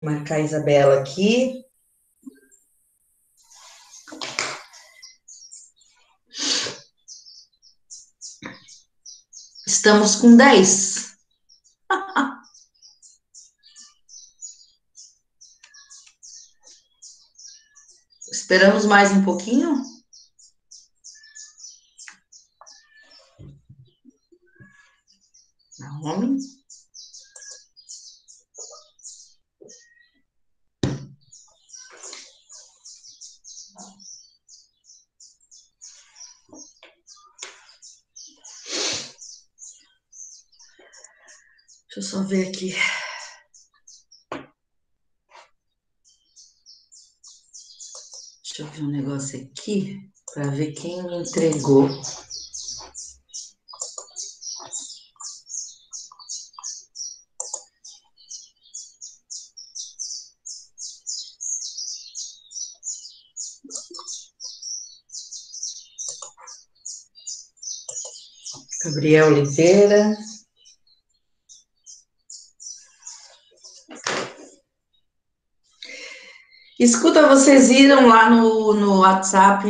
Marcar a Isabela aqui. Estamos com 10. Esperamos mais um pouquinho. Naomi. Deixa eu só ver aqui. Deixa eu ver um negócio aqui para ver quem me entregou. Gabriel Oliveira. Escuta, vocês viram lá no WhatsApp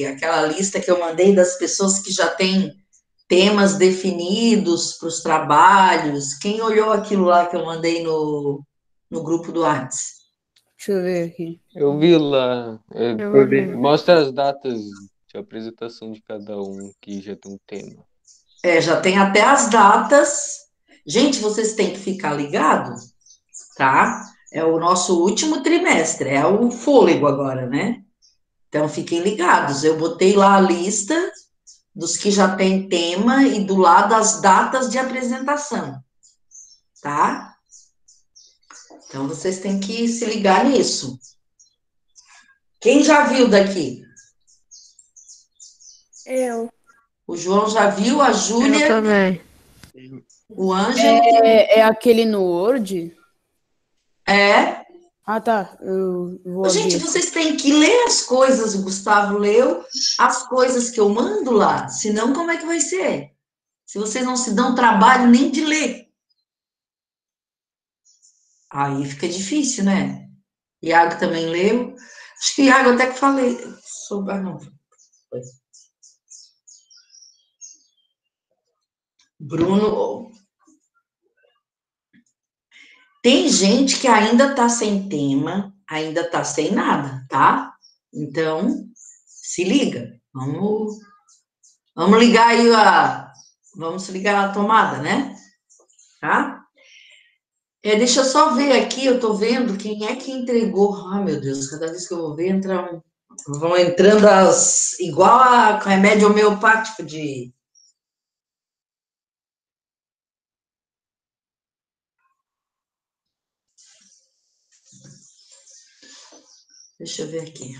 aquela lista que eu mandei das pessoas que já têm temas definidos para os trabalhos? Quem olhou aquilo lá que eu mandei no grupo do WhatsApp? Deixa eu ver aqui. Eu vi lá. Eu vou ver. Mostra as datas de apresentação de cada um que já tem um tema. Já tem até as datas. Gente, vocês têm que ficar ligados, tá? É o nosso último trimestre, é o fôlego agora, né? Então fiquem ligados. Eu botei lá a lista dos que já tem tema e do lado as datas de apresentação, tá? Então vocês têm que se ligar nisso. Quem já viu daqui? Eu. O João já viu, a Eu Júlia, também. o Ângelo. É aquele no Word? É. Ah, tá. Eu vou Gente, abrir. vocês têm que ler as coisas, o Gustavo leu as coisas que eu mando lá, senão como é que vai ser? Se vocês não se dão trabalho nem de ler. Aí fica difícil, né? Iago também leu. Acho que Iago até que falei. Não. Bruno. Tem gente que ainda tá sem tema, ainda tá sem nada, tá? Então, se liga. Vamos ligar aí vamos ligar a tomada, né? Tá? Deixa eu só ver aqui, eu tô vendo quem é que entregou. Ai, meu Deus, cada vez que eu vou ver, vão entrando igual a remédio homeopático de. Deixa eu ver aqui.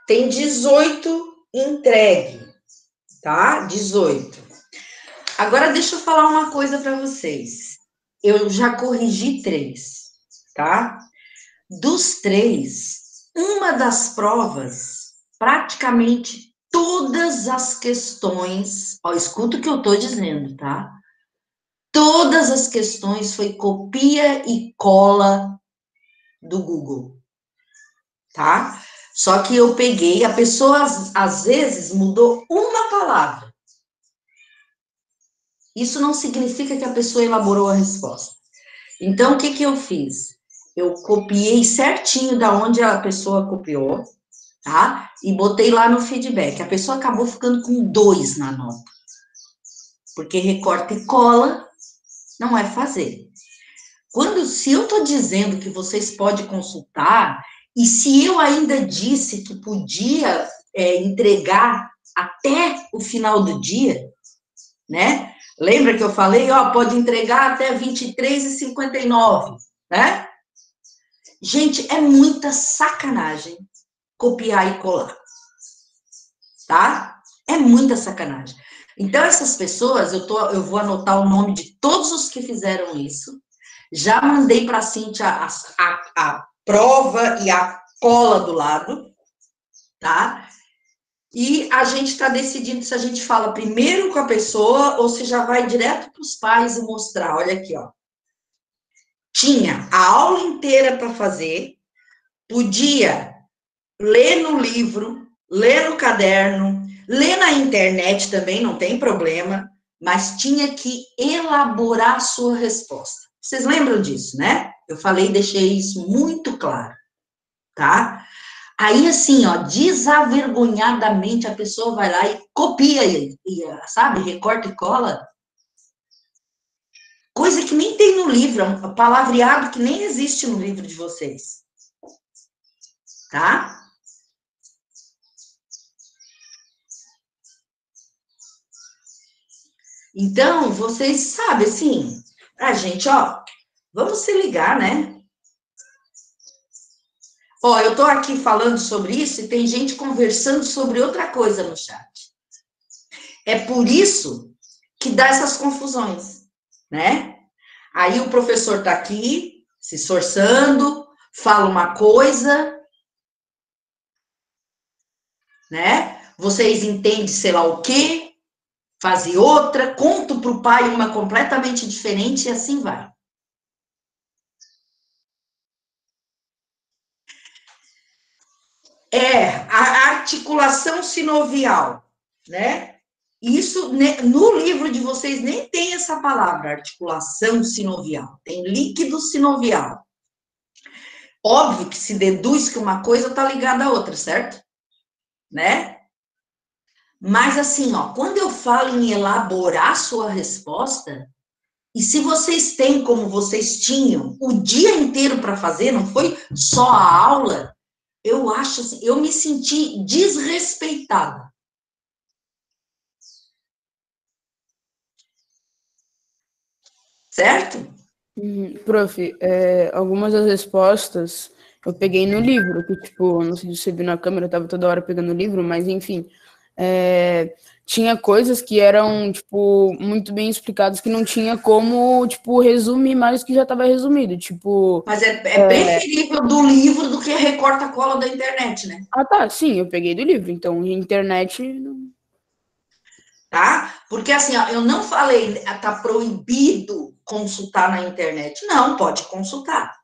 Tem 18 entregue, tá? 18. Agora deixa eu falar uma coisa para vocês. Eu já corrigi 3, tá? Dos 3, uma das provas, praticamente todas as questões, ó, escuta o que eu tô dizendo, tá? Todas as questões foi copia e cola do Google, tá? Só que eu peguei, a pessoa às vezes mudou uma palavra. Isso não significa que a pessoa elaborou a resposta. Então, o que que eu fiz? Eu copiei certinho da onde a pessoa copiou, tá? E botei lá no feedback. A pessoa acabou ficando com 2 na nota. Porque recorta e cola não é fazer. Se eu estou dizendo que vocês podem consultar, e se eu ainda disse que podia entregar até o final do dia, né? Lembra que eu falei, ó, pode entregar até 23h59, né? Gente, é muita sacanagem copiar e colar, tá? É muita sacanagem. Então, essas pessoas, eu vou anotar o nome de todos os que fizeram isso, Já mandei para a Cíntia a prova e a cola do lado, tá? E a gente está decidindo se a gente fala primeiro com a pessoa ou se já vai direto para os pais e mostrar. Olha aqui, ó. Tinha a aula inteira para fazer, podia ler no livro, ler no caderno, ler na internet também, não tem problema, mas tinha que elaborar a sua resposta. Vocês lembram disso, né? Eu falei, deixei isso muito claro, tá? Aí, assim, ó, desavergonhadamente, a pessoa vai lá e copia, sabe, recorta e cola. Coisa que nem tem no livro, um palavreado que nem existe no livro de vocês. Tá? Então, vocês sabem, assim, a gente, ó, vamos se ligar, né? Ó, eu tô aqui falando sobre isso e tem gente conversando sobre outra coisa no chat. É por isso que dá essas confusões, né? Aí o professor tá aqui, se esforçando, fala uma coisa, né? Vocês entendem, sei lá o quê, fazem outra, conto para o pai uma completamente diferente e assim vai. É a articulação sinovial, né? Isso, no livro de vocês nem tem essa palavra, articulação sinovial, tem líquido sinovial. Óbvio que se deduz que uma coisa está ligada à outra, certo? Né? Mas assim, ó, quando eu falo em elaborar sua resposta, e se vocês têm, como vocês tinham, o dia inteiro para fazer, não foi só a aula, eu acho assim, eu me senti desrespeitada. Certo? Prof, algumas das respostas eu peguei no livro, que, tipo, não sei se você viu na câmera, eu tava toda hora pegando o livro, mas, enfim, tinha coisas que eram, tipo, muito bem explicadas, que não tinha como, tipo, resumir mais do que já estava resumido, tipo... Mas é preferível do livro do que recorta-cola da internet, né? Ah, tá, sim, eu peguei do livro, então, internet... Tá? Porque assim, ó, eu não falei, tá proibido consultar na internet. Não, pode consultar,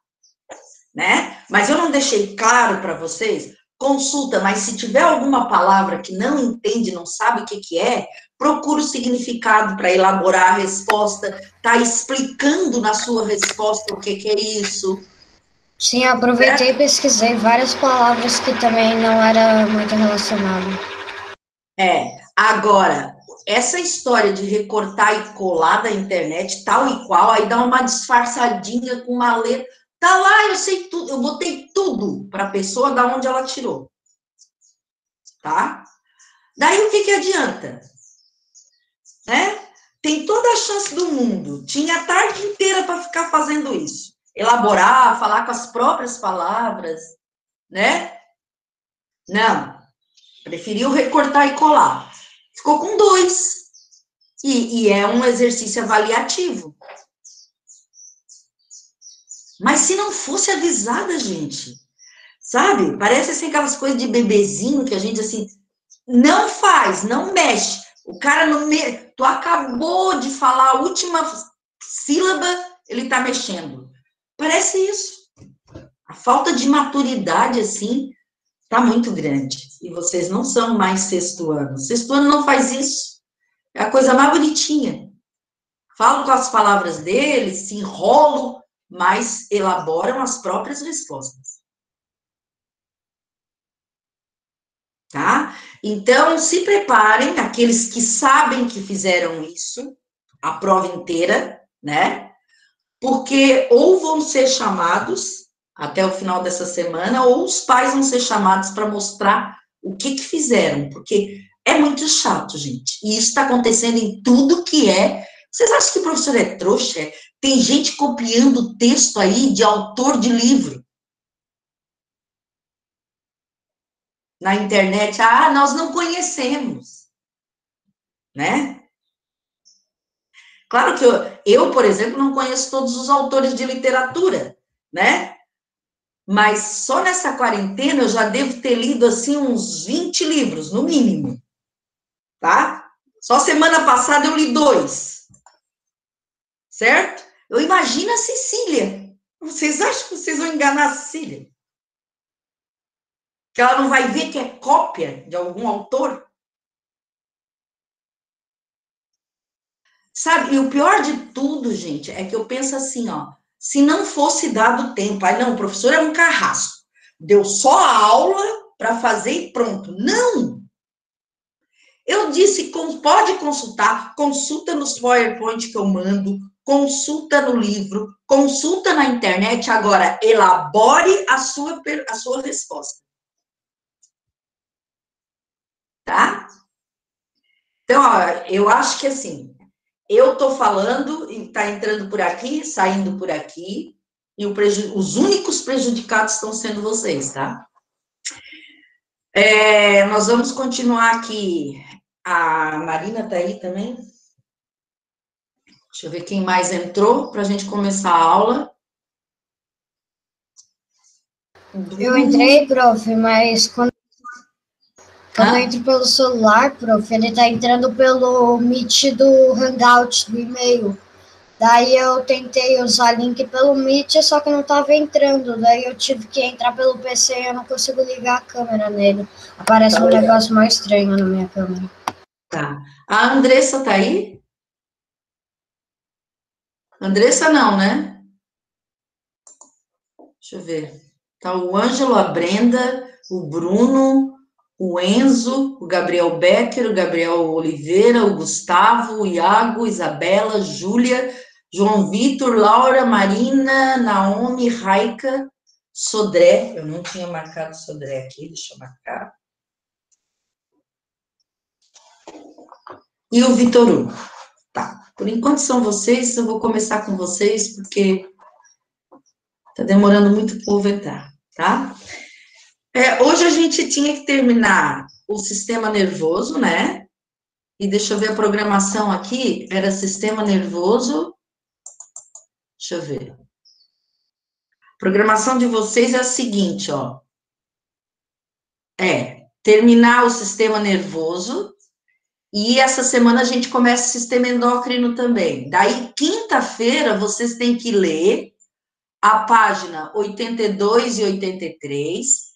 né? Mas eu não deixei claro para vocês, consulta, mas se tiver alguma palavra que não entende, não sabe o que é, procura o significado para elaborar a resposta, tá explicando na sua resposta o que é isso. Sim, eu aproveitei e pesquisei várias palavras que também não era muito relacionado. Agora, essa história de recortar e colar da internet, tal e qual, aí dá uma disfarçadinha com uma letra. Tá lá, eu sei tudo, eu botei tudo para a pessoa da onde ela tirou. Tá? Daí o que adianta? Né? Tem toda a chance do mundo. Tinha a tarde inteira para ficar fazendo isso. Elaborar, falar com as próprias palavras, né? Não. Preferiu recortar e colar. Ficou com 2. E é um exercício avaliativo. Mas se não fosse avisada, gente, sabe? Parece assim aquelas coisas de bebezinho que a gente, assim, não faz, não mexe. O cara, tu acabou de falar a última sílaba, ele tá mexendo. Parece isso. A falta de maturidade, assim, tá muito grande. E vocês não são mais sexto ano. Sexto ano não faz isso. É a coisa mais bonitinha. Falo com as palavras deles, se enrolam, mas elaboram as próprias respostas. Tá? Então, se preparem, aqueles que sabem que fizeram isso, a prova inteira, né? Porque ou vão ser chamados até o final dessa semana, ou os pais vão ser chamados para mostrar o que fizeram, porque é muito chato, gente. E isso está acontecendo em tudo que é. Vocês acham que o professor é trouxa? Tem gente copiando texto aí de autor de livro na internet. Ah, nós não conhecemos, né? Claro que por exemplo, não conheço todos os autores de literatura, né? Mas só nessa quarentena eu já devo ter lido, assim, uns 20 livros, no mínimo, tá? Só semana passada eu li 2, certo? Eu imagino a Cecília. Vocês acham que vocês vão enganar a Cecília? Que ela não vai ver que é cópia de algum autor? Sabe, e o pior de tudo, gente, é que eu penso assim, ó, se não fosse dado tempo, aí não, o professor é um carrasco, deu só a aula para fazer e pronto. Não! Eu disse, pode consultar, consulta nos PowerPoint que eu mando, consulta no livro, consulta na internet, agora elabore a sua resposta, tá? Então, ó, eu acho que assim, eu estou falando e está entrando por aqui, saindo por aqui, e os únicos prejudicados estão sendo vocês, tá? Nós vamos continuar aqui. A Marina está aí também? Deixa eu ver quem mais entrou para a gente começar a aula. Eu entrei, prof, mas quando eu entro pelo celular, prof, ele tá entrando pelo Meet do Hangout, do e-mail. Daí eu tentei usar link pelo Meet, só que não tava entrando. Daí eu tive que entrar pelo PC e eu não consigo ligar a câmera nele. Aparece um negócio mais estranho na minha câmera. Tá. A Andressa tá aí? Andressa não, né? Deixa eu ver. Tá o Ângelo, a Brenda, o Bruno, o Enzo, o Gabriel Becker, o Gabriel Oliveira, o Gustavo, o Iago, Isabela, Júlia, João Vitor, Laura, Marina, Naomi, Raika, Sodré. Eu não tinha marcado Sodré aqui, deixa eu marcar. E o Vitor Hugo. Tá. Por enquanto são vocês, eu vou começar com vocês, porque tá demorando muito para povo entrar, tá? Hoje a gente tinha que terminar o sistema nervoso, né? E deixa eu ver a programação aqui, era sistema nervoso, deixa eu ver. A programação de vocês é a seguinte, ó. Terminar o sistema nervoso, e essa semana a gente começa o sistema endócrino também. Daí, quinta-feira, vocês têm que ler a página 82 e 83,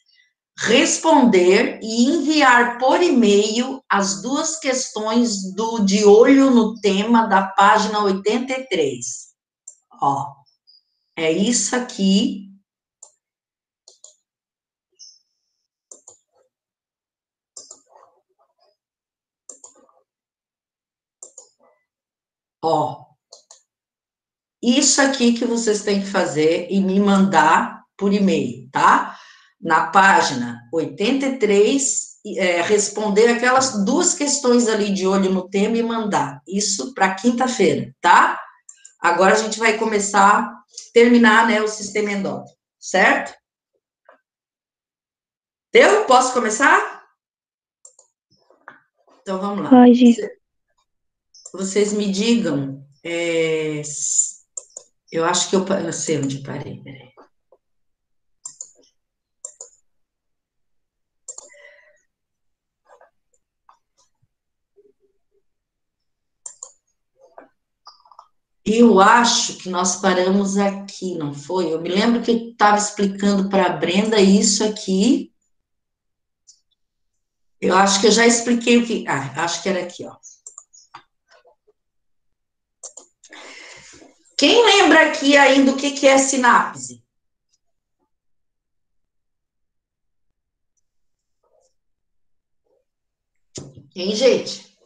responder e enviar por e-mail as 2 questões de olho no tema da página 83. Ó, é isso aqui. Ó, isso aqui que vocês têm que fazer e me mandar por e-mail, tá? Na página 83, responder aquelas 2 questões ali de olho no tema e mandar. Isso para quinta-feira, tá? Agora a gente vai começar, terminar, né, o sistema endócrino, certo? Eu posso começar? Então vamos lá. Pode. Vocês me digam. Eu acho que eu sei onde parei, peraí. Eu acho que nós paramos aqui, não foi? Eu me lembro que eu estava explicando para a Brenda isso aqui. Eu acho que eu já expliquei o que. Acho que era aqui, ó. Quem lembra aqui ainda o que é sinapse? Hein, gente?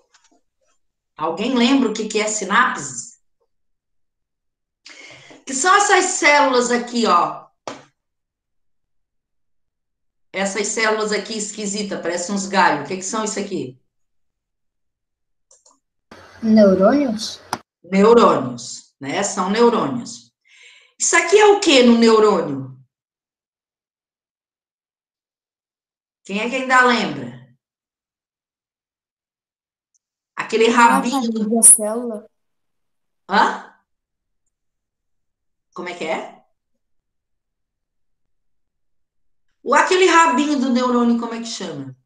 Alguém lembra o que é sinapse? Que são essas células aqui, ó. Essas células aqui esquisitas, parecem uns galhos. O que são isso aqui? Neurônios? Neurônios, né? São neurônios. Isso aqui é o que no neurônio? Quem é que ainda lembra? Aquele rabinho. Da célula. Hã? Como é que é? Aquele rabinho do neurônio, como é que chama?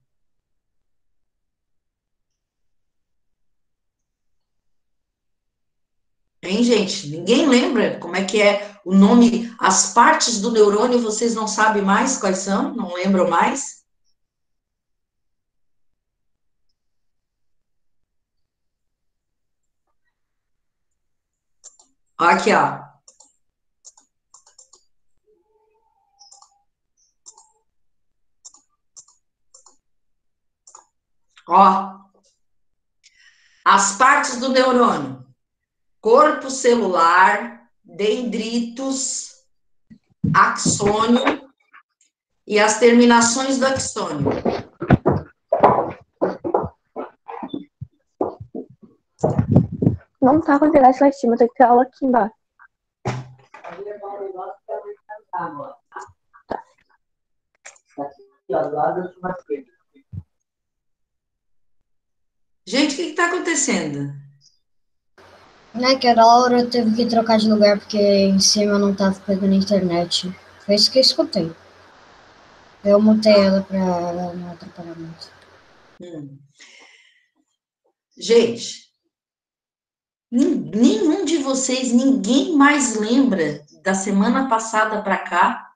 Hein, gente? Ninguém lembra como é que é o nome, as partes do neurônio, vocês não sabem mais quais são? Não lembram mais? Aqui, ó. Ó, as partes do neurônio: corpo celular, dendritos, axônio e as terminações do axônio. Não tá com atividade lá em cima, tem que ter aula aqui embaixo. Gente, o que está acontecendo? Né, que a Laura teve que trocar de lugar porque em cima não tava pegando internet. Foi isso que eu escutei. Eu mutei ela pra ela não atrapalhar muito. Gente, nenhum de vocês, ninguém mais lembra da semana passada para cá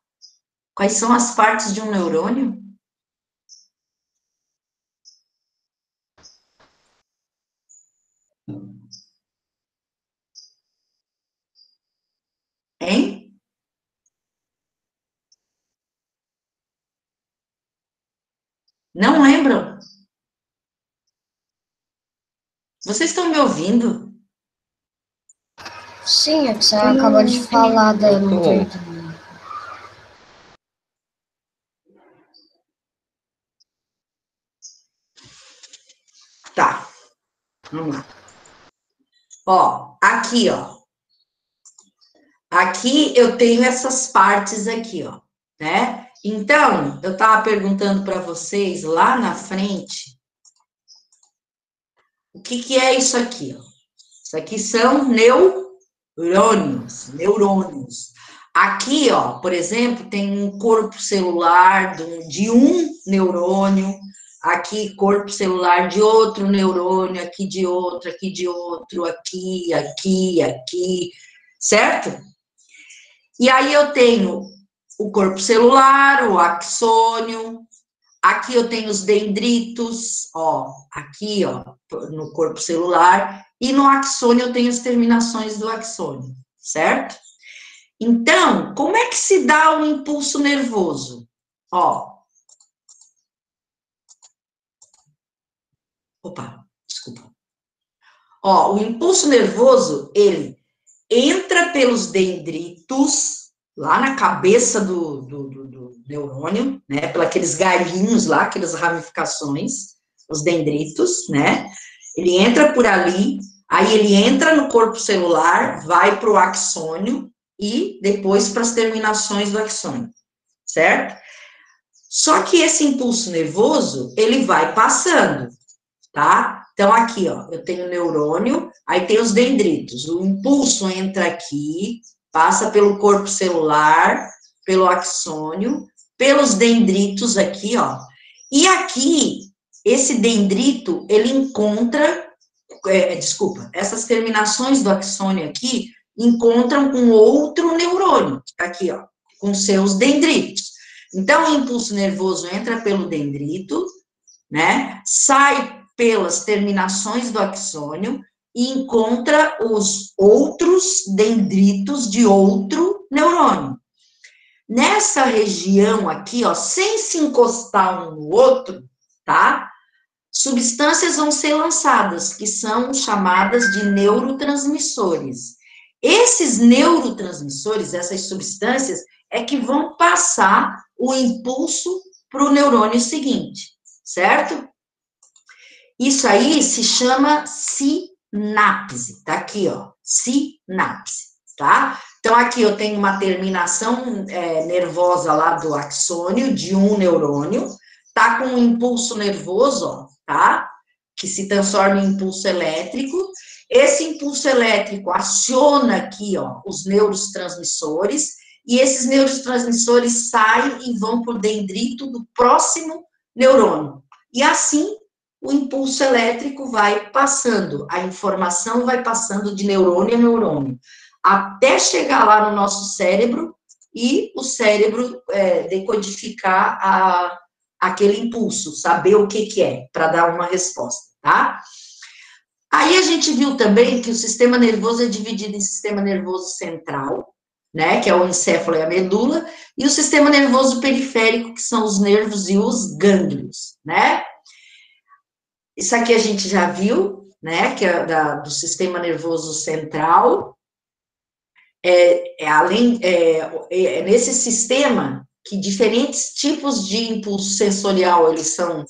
quais são as partes de um neurônio? Hein? Não lembram? Vocês estão me ouvindo? Sim, é que você acabou de falar da não ter internet. Tá. Vamos lá. Ó, aqui, ó. Aqui eu tenho essas partes aqui, ó, né? Então, eu estava perguntando para vocês lá na frente, o que é isso aqui, ó? Isso aqui são neurônios. Aqui, ó, por exemplo, tem um corpo celular de um neurônio, aqui corpo celular de outro neurônio, aqui de outro, aqui, certo? E aí eu tenho o corpo celular, o axônio, aqui eu tenho os dendritos, ó, aqui, ó, no corpo celular, e no axônio eu tenho as terminações do axônio, certo? Então, como é que se dá o impulso nervoso? Ó. Opa, desculpa. Ó, o impulso nervoso, ele entra pelos dendritos, lá na cabeça do neurônio, né, pelos aqueles galhinhos lá, aquelas ramificações, os dendritos, né, ele entra por ali, aí ele entra no corpo celular, vai para o axônio e depois para as terminações do axônio, certo? Só que esse impulso nervoso, ele vai passando, tá? Então, aqui, ó, eu tenho o neurônio, aí tem os dendritos. O impulso entra aqui, passa pelo corpo celular, pelo axônio, pelos dendritos aqui, ó. E aqui, esse dendrito, ele encontra, essas terminações do axônio aqui, encontram com outro neurônio, aqui, ó, com seus dendritos. Então, o impulso nervoso entra pelo dendrito, né, sai pelas terminações do axônio e encontra os outros dendritos de outro neurônio. Nessa região aqui, ó, sem se encostar um no outro, tá? Substâncias vão ser lançadas, que são chamadas de neurotransmissores. Esses neurotransmissores, essas substâncias, é que vão passar o impulso para o neurônio seguinte, certo? Isso aí se chama sinapse, tá aqui, ó, sinapse, tá? Então, aqui eu tenho uma terminação nervosa lá do axônio, de um neurônio, tá com um impulso nervoso, ó, tá? Que se transforma em impulso elétrico, Esse impulso elétrico aciona aqui, ó, os neurotransmissores, e esses neurotransmissores saem e vão por dendrito do próximo neurônio. E assim, o impulso elétrico vai passando, a informação vai passando de neurônio a neurônio, até chegar lá no nosso cérebro, e o cérebro decodificar aquele impulso, saber o que é, para dar uma resposta, tá? Aí a gente viu também que o sistema nervoso é dividido em sistema nervoso central, né, que é o encéfalo e a medula, e o sistema nervoso periférico, que são os nervos e os gânglios, né? Isso aqui a gente já viu, né, que é do sistema nervoso central. Nesse sistema que diferentes tipos de impulso sensorial, eles são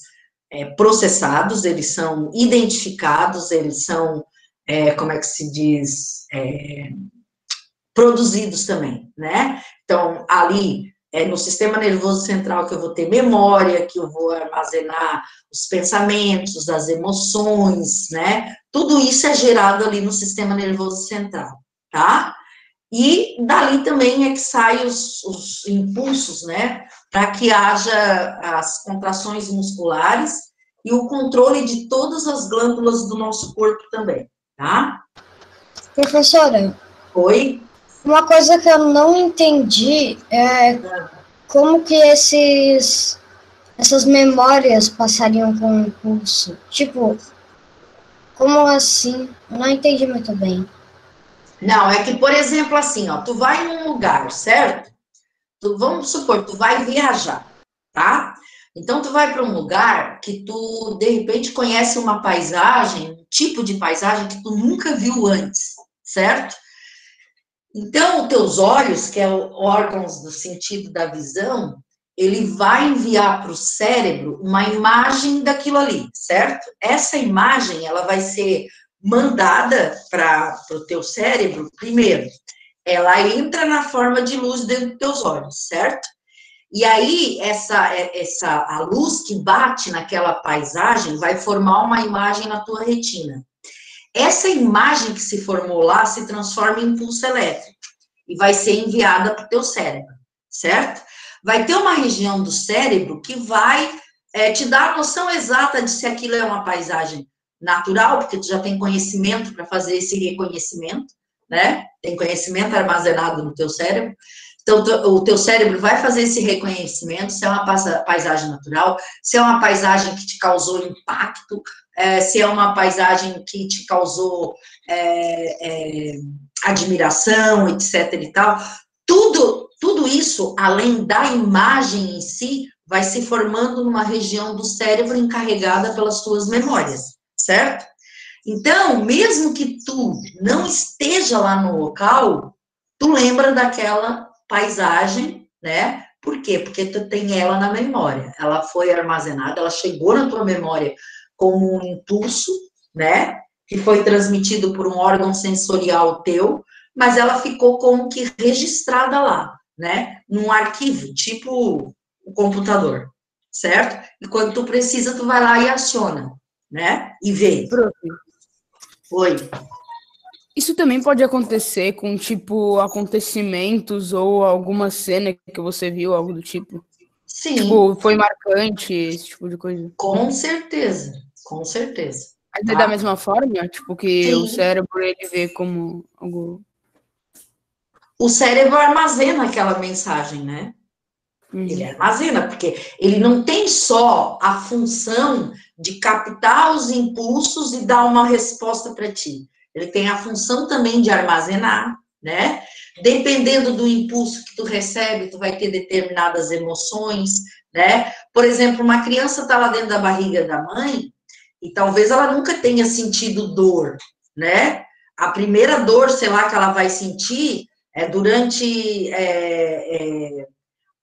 processados, eles são identificados, eles são, como é que se diz, produzidos também, né? Então, ali, no sistema nervoso central que eu vou ter memória, que eu vou armazenar os pensamentos, as emoções, né? Tudo isso é gerado ali no sistema nervoso central, tá? E dali também é que saem os impulsos, né? Para que haja as contrações musculares e o controle de todas as glândulas do nosso corpo também, tá? Professora, Oi? uma coisa que eu não entendi é como que essas memórias passariam com o impulso. Tipo, como assim? Eu não entendi muito bem. Não, é que, por exemplo, assim, ó, tu vai num lugar, certo? Vamos supor, tu vai viajar, tá? Então, tu vai para um lugar que tu, de repente, conhece uma paisagem, um tipo de paisagem que tu nunca viu antes, certo? Então, os teus olhos, que é órgãos do sentido da visão, ele vai enviar para o cérebro uma imagem daquilo ali, certo? Essa imagem, ela vai ser mandada para o teu cérebro, primeiro, ela entra na forma de luz dentro dos teus olhos, certo? E aí, a luz que bate naquela paisagem vai formar uma imagem na tua retina. Essa imagem que se formou lá se transforma em impulso elétrico e vai ser enviada para o teu cérebro, certo? Vai ter uma região do cérebro que vai te dar a noção exata de se aquilo é uma paisagem natural, porque tu já tem conhecimento para fazer esse reconhecimento, né? Tem conhecimento armazenado no teu cérebro. Então, o teu cérebro vai fazer esse reconhecimento, se é uma paisagem natural, se é uma paisagem que te causou impacto, se é uma paisagem que te causou admiração, etc. e tal. Tudo isso, além da imagem em si, vai se formando numa região do cérebro encarregada pelas tuas memórias, certo? Então, mesmo que tu não esteja lá no local, tu lembra daquela paisagem, né? Por quê? Porque tu tem ela na memória. Ela foi armazenada, ela chegou na tua memória como um impulso, né? Que foi transmitido por um órgão sensorial teu, mas ela ficou como que registrada lá, né? Num arquivo, tipo o computador, certo? E quando tu precisa, tu vai lá e aciona, né? E vê. Prof, Oi. isso também pode acontecer com, tipo, acontecimentos ou alguma cena que você viu, algo do tipo? Sim. Tipo, foi marcante, esse tipo de coisa? Com certeza, com certeza. Mas é da mesma forma? Tipo, que Sim. o cérebro, ele vê como algo... O cérebro armazena aquela mensagem, né? Ele armazena, porque ele não tem só a função de captar os impulsos e dar uma resposta para ti. Ele tem a função também de armazenar, né? Dependendo do impulso que tu recebe, tu vai ter determinadas emoções, né? Por exemplo, uma criança está lá dentro da barriga da mãe e talvez ela nunca tenha sentido dor, né? A primeira dor, sei lá, que ela vai sentir é durante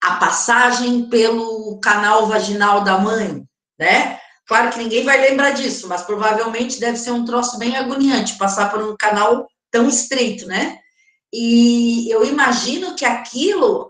a passagem pelo canal vaginal da mãe, né? Claro que ninguém vai lembrar disso, mas provavelmente deve ser um troço bem agoniante, passar por um canal tão estreito, né? E eu imagino que aquilo,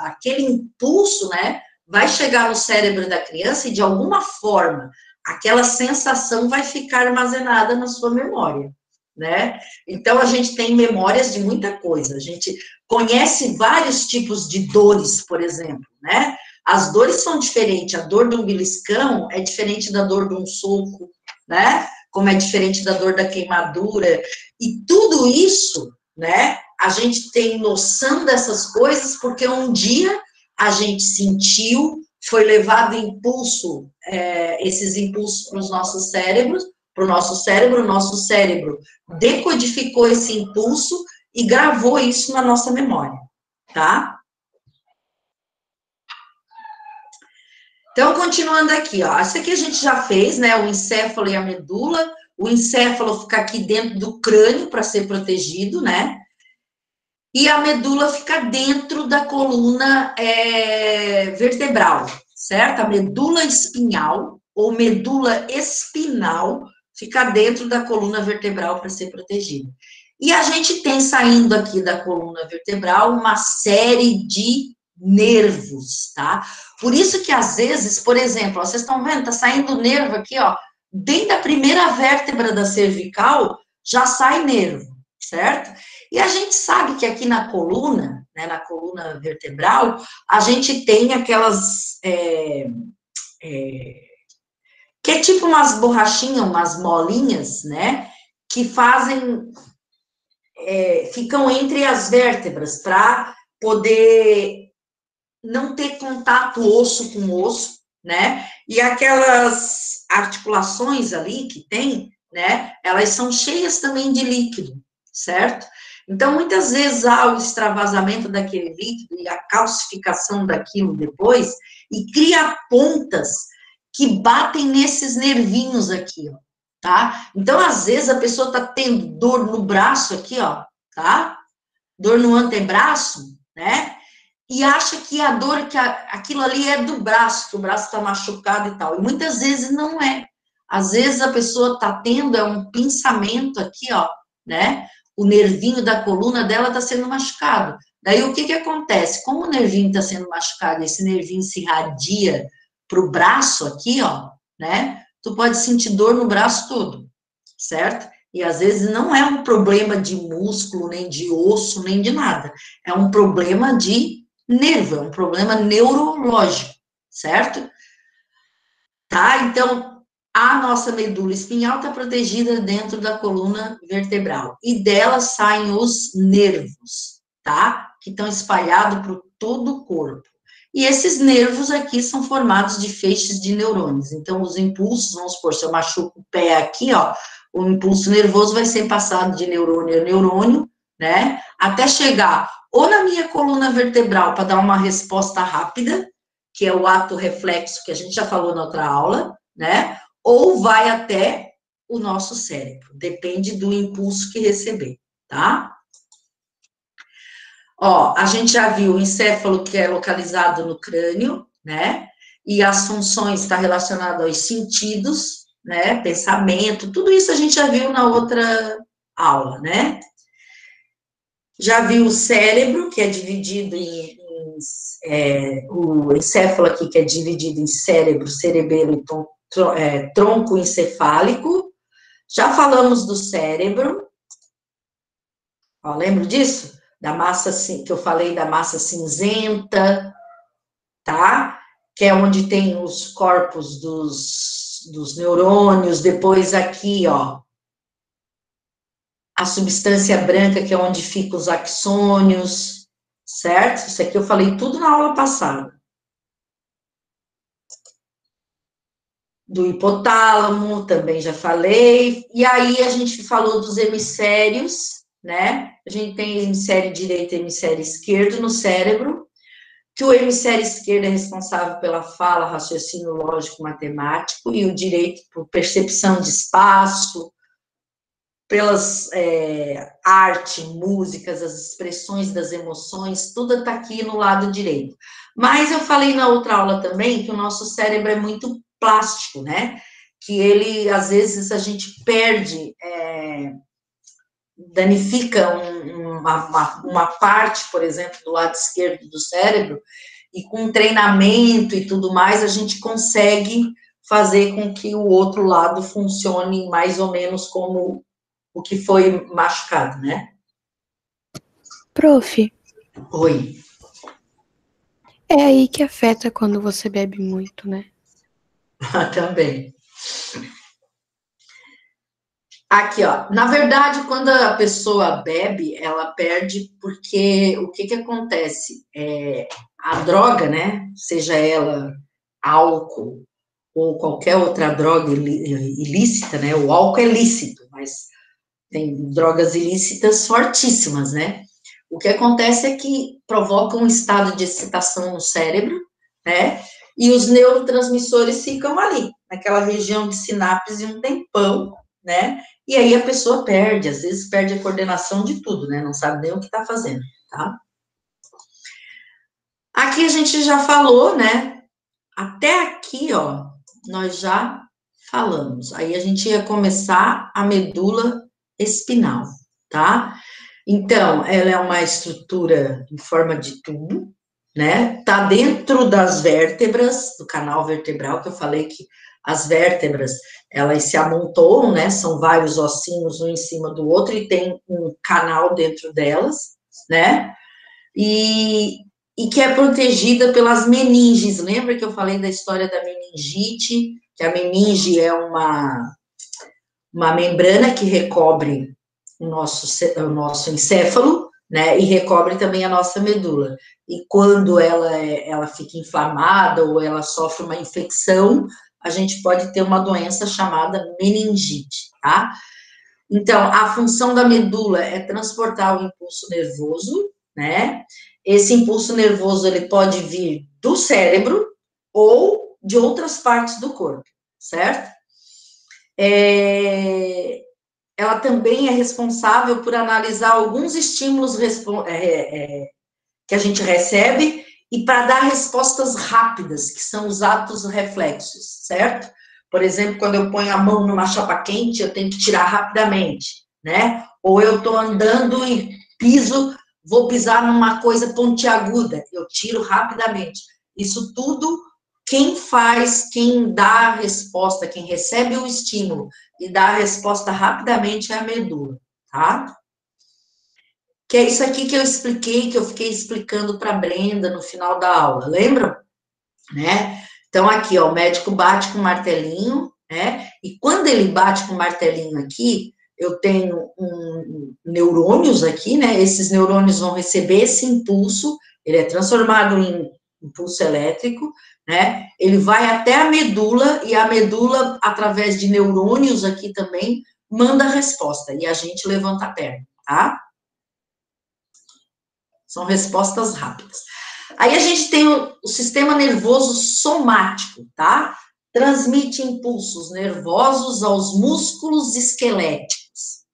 aquele impulso, né, vai chegar no cérebro da criança e, de alguma forma, aquela sensação vai ficar armazenada na sua memória, né? Então, a gente tem memórias de muita coisa. A gente conhece vários tipos de dores, por exemplo, né? As dores são diferentes. A dor do beliscão é diferente da dor de um soco, né? Como é diferente da dor da queimadura. E tudo isso, né? A gente tem noção dessas coisas porque um dia a gente sentiu, foi levado impulso, esses impulsos para os nossos cérebros, para o nosso cérebro decodificou esse impulso e gravou isso na nossa memória, tá? Então, continuando aqui, ó, isso aqui a gente já fez, né, o encéfalo e a medula, o encéfalo fica aqui dentro do crânio para ser protegido, né, e a medula fica dentro da coluna vertebral, certo? A medula espinhal, ou medula espinal, fica dentro da coluna vertebral para ser protegida. E a gente tem saindo aqui da coluna vertebral uma série de nervos, tá? Por isso que às vezes, por exemplo, ó, vocês estão vendo, tá saindo nervo aqui, ó, bem da primeira vértebra da cervical, já sai nervo, certo? E a gente sabe que aqui na coluna, né, na coluna vertebral, a gente tem aquelas que é tipo umas borrachinhas, umas molinhas, né, que fazem, ficam entre as vértebras, para poder não ter contato osso com osso, né, e aquelas articulações ali que tem, né, elas são cheias também de líquido, certo? Então, muitas vezes há o extravasamento daquele líquido e a calcificação daquilo depois, e cria pontas que batem nesses nervinhos aqui, ó, tá? Então, às vezes, a pessoa tá tendo dor no braço aqui, ó, tá? Dor no antebraço, né? E acha que a dor, que aquilo ali é do braço, que o braço tá machucado e tal. E muitas vezes não é. Às vezes a pessoa tá tendo um pinçamento aqui, ó, né? O nervinho da coluna dela tá sendo machucado. Daí o que que acontece? Como o nervinho tá sendo machucado, esse nervinho se irradia pro braço aqui, ó, né? Tu pode sentir dor no braço todo, certo? E às vezes não é um problema de músculo, nem de osso, nem de nada. É um problema de nervo, é um problema neurológico, certo? Tá? Então, a nossa medula espinhal está protegida dentro da coluna vertebral. E dela saem os nervos, tá? Que estão espalhados por todo o corpo. E esses nervos aqui são formados de feixes de neurônios. Então, os impulsos, vamos supor, se eu machuco o pé aqui, ó, o impulso nervoso vai ser passado de neurônio a neurônio, né? Até chegar ou na minha coluna vertebral para dar uma resposta rápida, que é o ato reflexo que a gente já falou na outra aula, né? Ou vai até o nosso cérebro, depende do impulso que receber, tá? Ó, a gente já viu o encéfalo que é localizado no crânio, né? E as funções está relacionado aos sentidos, né? Pensamento, tudo isso a gente já viu na outra aula, né? Já viu o cérebro, que é dividido o encéfalo aqui, que é dividido em cérebro, cerebelo e tronco encefálico. Já falamos do cérebro. Ó, lembra disso? Da massa, que eu falei da massa cinzenta, tá? Que é onde tem os corpos dos neurônios. Depois aqui, ó, a substância branca, que é onde ficam os axônios, certo? Isso aqui eu falei tudo na aula passada. Do hipotálamo, também já falei. E aí a gente falou dos hemisférios, né? A gente tem hemisfério direito e hemisfério esquerdo no cérebro, que o hemisfério esquerdo é responsável pela fala, raciocínio lógico, matemático, e o direito por percepção de espaço, pelas arte, músicas, as expressões das emoções, tudo está aqui no lado direito. Mas eu falei na outra aula também que o nosso cérebro é muito plástico, né? Que ele, às vezes, a gente perde, danifica uma parte, por exemplo, do lado esquerdo do cérebro, e com treinamento e tudo mais, a gente consegue fazer com que o outro lado funcione mais ou menos como o que foi machucado, né? Prof, Oi. é aí que afeta quando você bebe muito, né? Também. Aqui, ó. Na verdade, quando a pessoa bebe, ela perde porque o que acontece? A droga, né? Seja ela álcool ou qualquer outra droga ilícita, né? O álcool é lícito, mas tem drogas ilícitas fortíssimas, né? O que acontece é que provoca um estado de excitação no cérebro, né? E os neurotransmissores ficam ali, naquela região de sinapse um tempão, né? E aí a pessoa perde, às vezes perde a coordenação de tudo, né? Não sabe nem o que está fazendo, tá? Aqui a gente já falou, né? Até aqui, ó, nós já falamos. Aí a gente ia começar a medula espinal, tá? Então, ela é uma estrutura em forma de tubo, né? Tá dentro das vértebras, do canal vertebral, que eu falei que as vértebras, elas se amontoam, né? São vários ossinhos um em cima do outro e tem um canal dentro delas, né? E que é protegida pelas meninges. Lembra que eu falei da história da meningite? Que a meninge é uma membrana que recobre o nosso encéfalo, né, e recobre também a nossa medula. E quando ela fica inflamada ou ela sofre uma infecção, a gente pode ter uma doença chamada meningite, tá? Então, a função da medula é transportar o impulso nervoso, né? Esse impulso nervoso, ele pode vir do cérebro ou de outras partes do corpo, certo? Ela também é responsável por analisar alguns estímulos que a gente recebe e para dar respostas rápidas, que são os atos reflexos, certo? Por exemplo, quando eu ponho a mão numa chapa quente, eu tenho que tirar rapidamente, né? Ou eu estou andando e vou pisar numa coisa pontiaguda, eu tiro rapidamente. Isso tudo, quem dá a resposta, quem recebe o estímulo e dá a resposta rapidamente é a medula, tá? Que é isso aqui que eu expliquei, que eu fiquei explicando para a Brenda no final da aula, lembram? Né? Então, aqui, ó, o médico bate com o martelinho, né? E quando ele bate com o martelinho aqui, eu tenho neurônios aqui, né? Esses neurônios vão receber esse impulso, ele é transformado em impulso elétrico, né? Ele vai até a medula, e a medula, através de neurônios aqui também, manda a resposta, e a gente levanta a perna, tá? São respostas rápidas. Aí a gente tem o sistema nervoso somático, tá? Transmite impulsos nervosos aos músculos esqueléticos,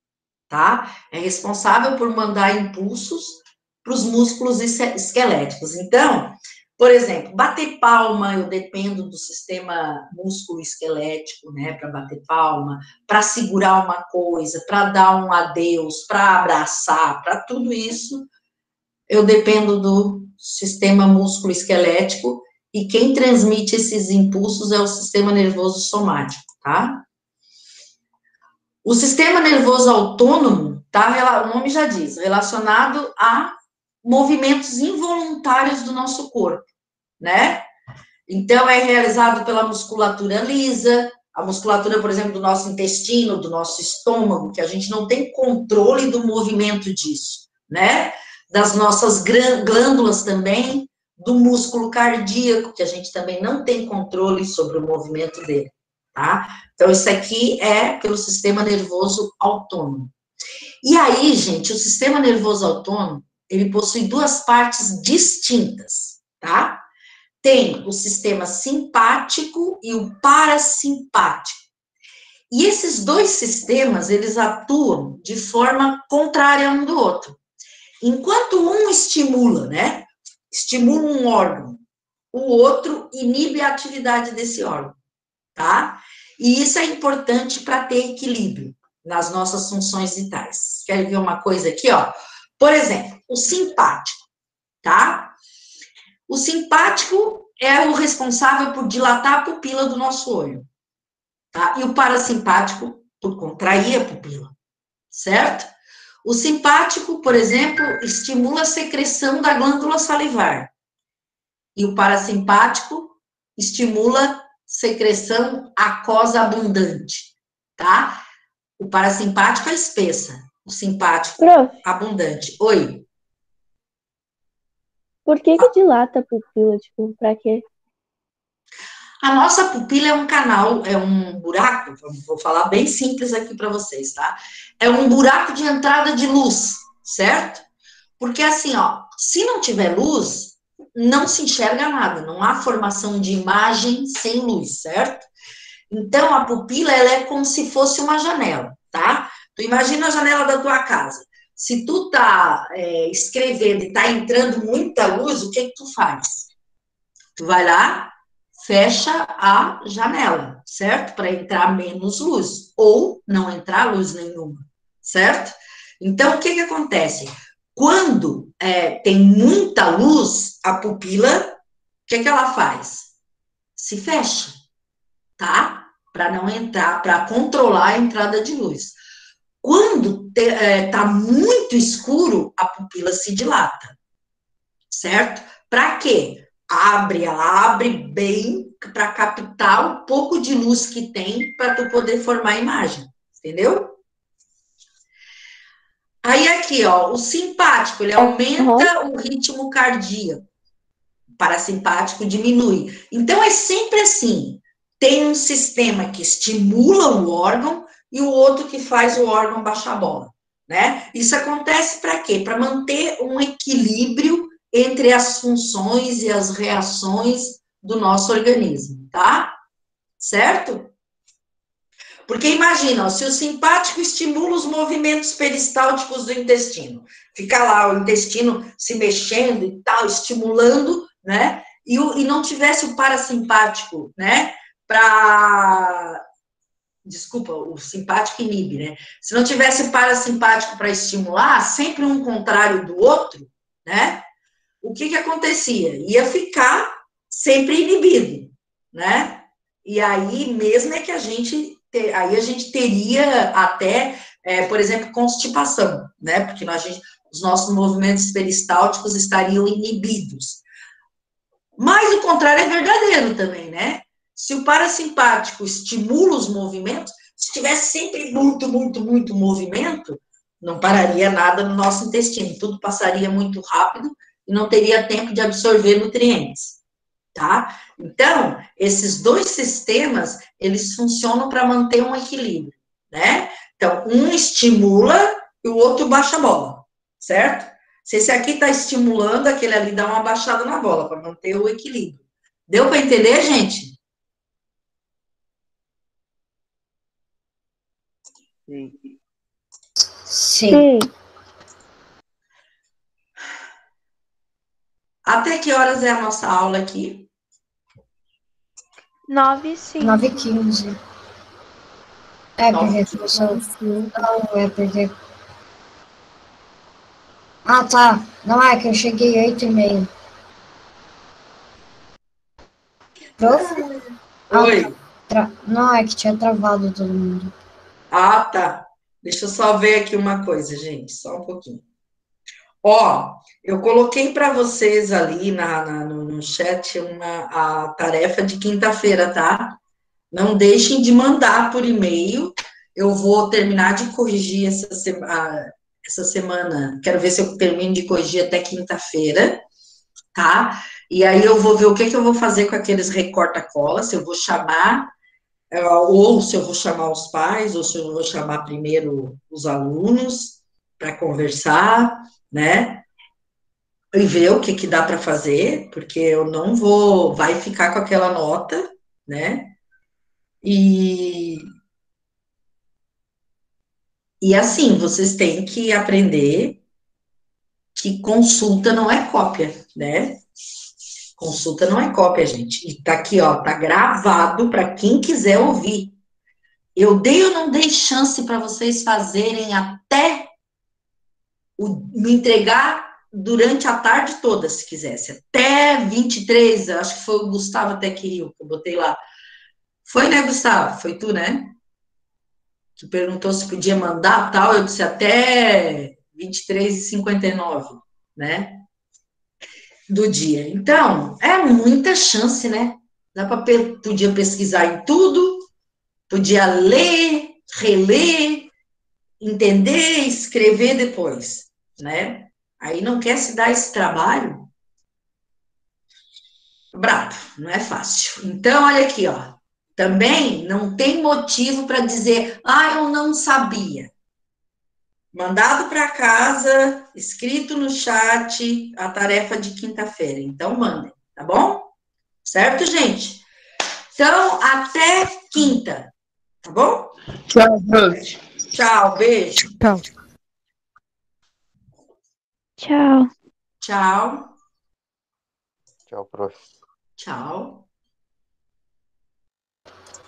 tá? É responsável por mandar impulsos para os músculos esqueléticos. Então, por exemplo, bater palma, eu dependo do sistema músculo-esquelético, né, para bater palma, para segurar uma coisa, para dar um adeus, para abraçar, para tudo isso, eu dependo do sistema músculo-esquelético, e quem transmite esses impulsos é o sistema nervoso somático, tá? O sistema nervoso autônomo, tá, o nome já diz, relacionado a movimentos involuntários do nosso corpo, né? Então, é realizado pela musculatura lisa, a musculatura, por exemplo, do nosso intestino, do nosso estômago, que a gente não tem controle do movimento disso, né? Das nossas glândulas também, do músculo cardíaco, que a gente também não tem controle sobre o movimento dele, tá? Então, isso aqui é pelo sistema nervoso autônomo. E aí, gente, o sistema nervoso autônomo, ele possui duas partes distintas, tá? Tem o sistema simpático e o parasimpático. E esses dois sistemas, eles atuam de forma contrária um do outro. Enquanto um estimula, né? Estimula um órgão, o outro inibe a atividade desse órgão, tá? E isso é importante para ter equilíbrio nas nossas funções vitais. Quer ver uma coisa aqui, ó? Por exemplo, o simpático, tá? O simpático é o responsável por dilatar a pupila do nosso olho, tá? E o parasimpático por contrair a pupila, certo? O simpático, por exemplo, estimula a secreção da glândula salivar. E o parasimpático estimula secreção aquosa abundante, tá? O parasimpático é espessa, o simpático Prof, abundante. Oi. por que dilata a pupila? Tipo, pra quê? A nossa pupila é um canal, é um buraco, vou falar bem simples aqui para vocês, tá? É um buraco de entrada de luz, certo? Porque assim, ó, se não tiver luz, não se enxerga nada, não há formação de imagem sem luz, certo? Então, a pupila, ela é como se fosse uma janela, tá? Tu imagina a janela da tua casa. Se tu tá escrevendo e tá entrando muita luz, o que que tu faz? Tu vai lá, fecha a janela, certo? Para entrar menos luz, ou não entrar luz nenhuma, certo? Então, o que que acontece? Quando tem muita luz, a pupila, o que que ela faz? Se fecha, tá? Para não entrar, para controlar a entrada de luz. Quando tá muito escuro, a pupila se dilata, certo? Para quê? Ela abre bem para captar o pouco de luz que tem para tu poder formar a imagem, entendeu? Aí aqui, ó, o simpático, ele aumenta o ritmo cardíaco, o parasimpático diminui. Então é sempre assim, tem um sistema que estimula o órgão e o outro que faz o órgão baixar a bola, né? Isso acontece para quê? Para manter um equilíbrio entre as funções e as reações do nosso organismo, tá? Certo? Porque imagina, ó, se o simpático estimula os movimentos peristálticos do intestino, fica lá o intestino se mexendo e tal, estimulando, né? E não tivesse o parasimpático, né? Desculpa, o simpático inibe, né? Se não tivesse parasimpático para estimular, sempre um contrário do outro, né? O que acontecia? Ia ficar sempre inibido, né? E aí mesmo é que a gente teria até, por exemplo, constipação, né? Porque os nossos movimentos peristálticos estariam inibidos. Mas o contrário é verdadeiro também, né? Se o parasimpático estimula os movimentos, se tivesse sempre muito, muito, muito movimento, não pararia nada no nosso intestino, tudo passaria muito rápido e não teria tempo de absorver nutrientes, tá? Então, esses dois sistemas, eles funcionam para manter um equilíbrio, né? Então, um estimula e o outro baixa a bola, certo? Se esse aqui está estimulando, aquele ali dá uma baixada na bola, para manter o equilíbrio. Deu para entender, gente? Sim. Sim. Até que horas é a nossa aula aqui? 9h05. 9h15. Porque professor. Não, é porque. Ah, tá. Não, é que eu cheguei 8h30. Prof? Oi. Não, é que tinha travado todo mundo. Ah, tá. Deixa eu só ver aqui uma coisa, gente, só um pouquinho. Ó, eu coloquei para vocês ali no chat a tarefa de quinta-feira, tá? Não deixem de mandar por e-mail. Eu vou terminar de corrigir essa semana. Quero ver se eu termino de corrigir até quinta-feira, tá? E aí eu vou ver o que eu vou fazer com aqueles recorta-cola, se eu vou chamar, ou se eu vou chamar os pais, ou se eu vou chamar primeiro os alunos para conversar, né? E ver o que dá para fazer, porque eu não vou, vai ficar com aquela nota, né? E assim, vocês têm que aprender que consulta não é cópia, né? Consulta não é cópia, gente. E tá aqui, ó, tá gravado para quem quiser ouvir. Eu dei ou não dei chance para vocês fazerem até me entregar durante a tarde toda, se quisesse. Até 23, acho que foi o Gustavo até que riu, que eu botei lá. Foi, né, Gustavo? Foi tu, né? Tu perguntou se podia mandar tal, eu disse até 23h59, né? Do dia. Então, é muita chance, né? Podia pesquisar em tudo, podia ler, reler, entender, escrever depois, né? Aí não quer se dar esse trabalho? Brabo, não é fácil. Então, olha aqui, ó. Também não tem motivo para dizer, eu não sabia. Mandado para casa, escrito no chat, a tarefa de quinta-feira. Então, mandem, tá bom? Certo, gente? Então, até quinta, tá bom? Tchau, prof. Tchau, beijo. Tchau. Tchau. Tchau, Tchau, prof. tchau.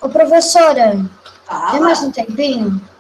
Ô, professora, tem mais Fala. um tempinho?